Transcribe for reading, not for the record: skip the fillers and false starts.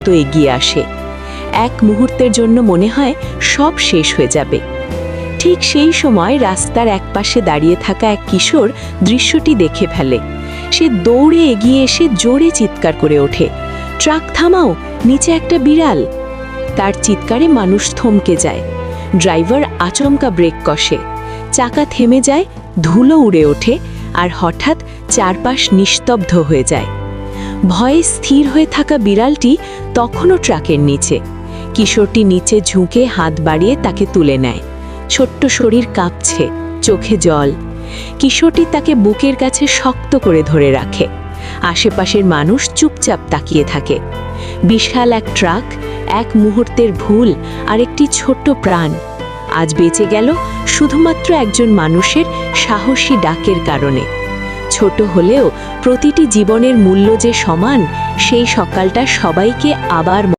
দ্রুত এগিয়ে আসে। এক মুহূর্তের জন্য মনে হয় সব শেষ হয়ে যাবে। ঠিক সেই সময় রাস্তার একপাশে দাঁড়িয়ে থাকা এক কিশোর দৃশ্যটি দেখে ফেলে। সে দৌড়ে এগিয়ে এসে জোরে চিৎকার করে ওঠে, ট্রাক থামাও, নিচে একটা বিড়াল। তার চিৎকারে মানুষ থমকে যায়। ড্রাইভার আচমকা ব্রেক কষে, চাকা থেমে যায়, ধুলো উড়ে ওঠে, আর হঠাৎ চারপাশ নিস্তব্ধ হয়ে যায়। ভয়ে স্থির হয়ে থাকা বিড়ালটি তখনও ট্রাকের নিচে। কিশোরটি নিচে ঝুঁকে হাত বাড়িয়ে তাকে তুলে নেয়। ছোট্ট শরীর কাঁপছে, চোখে জল। কিশোরটি তাকে বুকের কাছে শক্ত করে ধরে রাখে। আশেপাশের মানুষ চুপচাপ তাকিয়ে থাকে। বিশাল এক ট্রাক, এক মুহূর্তের ভুল, আর একটি ছোট্ট প্রাণ আজ বেঁচে গেল শুধুমাত্র একজন মানুষের সাহসী ডাকের কারণে। ছোট হলেও প্রতিটি জীবনের মূল্য যে সমান, সেই সকালটা সবাইকে আবার